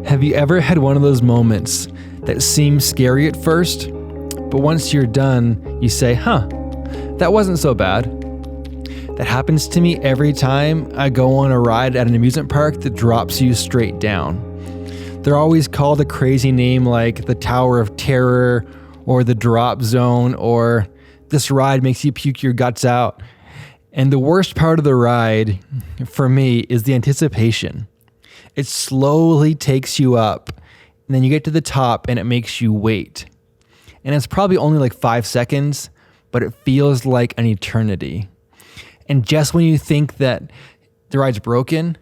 Have you ever had one of those moments that seem scary at first, but once you're done, you say, that wasn't so bad? That happens to me every time I go on a ride at an amusement park that drops you straight down. They're always called a crazy name like the Tower of Terror or the Drop Zone or this ride makes you puke your guts out. And the worst part of the ride for me is the anticipation. It slowly takes you up, and then you get to the top and it makes you wait. And it's probably only like 5 seconds, but it feels like an eternity. And just when you think that the ride's broken,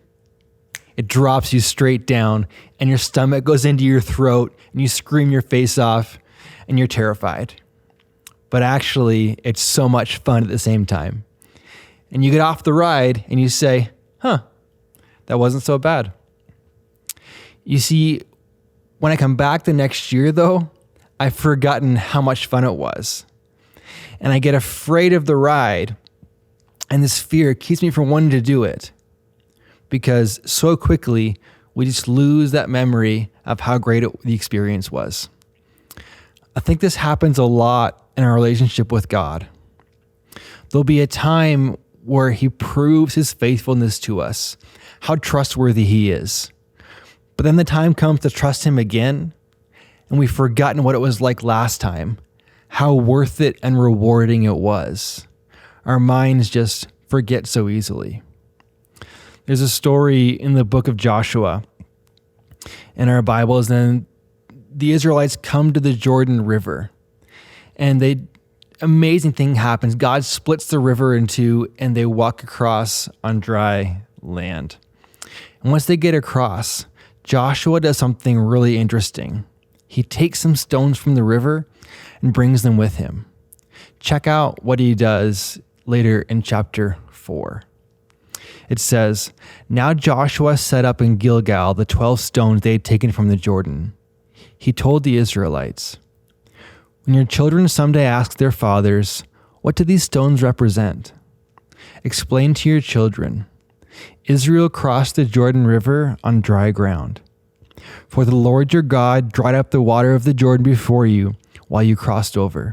it drops you straight down and your stomach goes into your throat and you scream your face off and you're terrified. But actually, it's so much fun at the same time. And you get off the ride and you say, that wasn't so bad. You see, when I come back the next year though, I've forgotten how much fun it was. And I get afraid of the ride, and this fear keeps me from wanting to do it. Because so quickly, we just lose that memory of how great the experience was. I think this happens a lot in our relationship with God. There'll be a time where he proves his faithfulness to us, how trustworthy he is. But then the time comes to trust him again, and we've forgotten what it was like last time, how worth it and rewarding it was. Our minds just forget so easily. There's a story in the book of Joshua in our Bibles, and the Israelites come to the Jordan River, and amazing thing happens. God splits the river in two, and they walk across on dry land. And once they get across, Joshua does something really interesting. He takes some stones from the river and brings them with him. Check out what he does later in chapter 4. It says, "Now Joshua set up in Gilgal the 12 stones they had taken from the Jordan. He told the Israelites, 'When your children someday ask their fathers, what do these stones represent? Explain to your children, Israel crossed the Jordan River on dry ground. For the Lord your God dried up the water of the Jordan before you while you crossed over.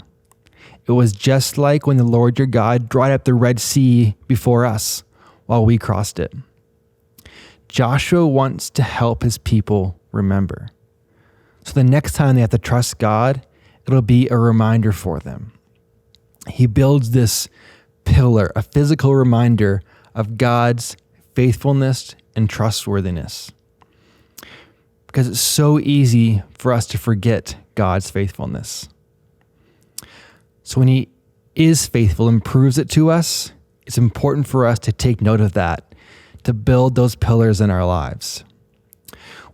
It was just like when the Lord your God dried up the Red Sea before us while we crossed it.'" Joshua wants to help his people remember. So the next time they have to trust God, it'll be a reminder for them. He builds this pillar, a physical reminder of God's faithfulness and trustworthiness. Because it's so easy for us to forget God's faithfulness. So when he is faithful and proves it to us, it's important for us to take note of that, to build those pillars in our lives.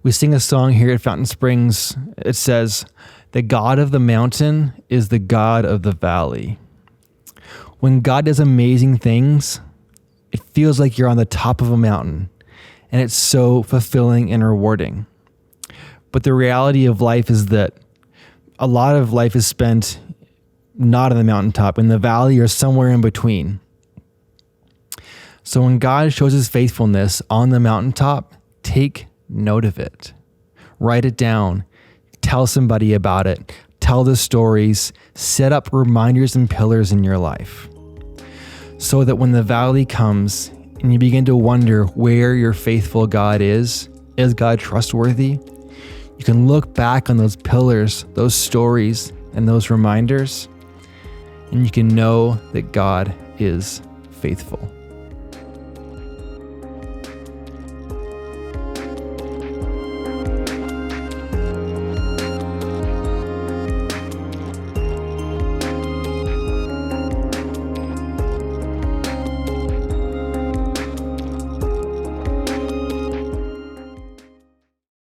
We sing a song here at Fountain Springs. It says, "The God of the mountain is the God of the valley." When God does amazing things, it feels like you're on the top of a mountain, and it's so fulfilling and rewarding. But the reality of life is that a lot of life is spent not on the mountaintop, in the valley or somewhere in between. So when God shows his faithfulness on the mountaintop, take note of it. Write it down. Tell somebody about it. Tell the stories. Set up reminders and pillars in your life. So that when the valley comes and you begin to wonder where your faithful God is God trustworthy? You can look back on those pillars, those stories, and those reminders, and you can know that God is faithful.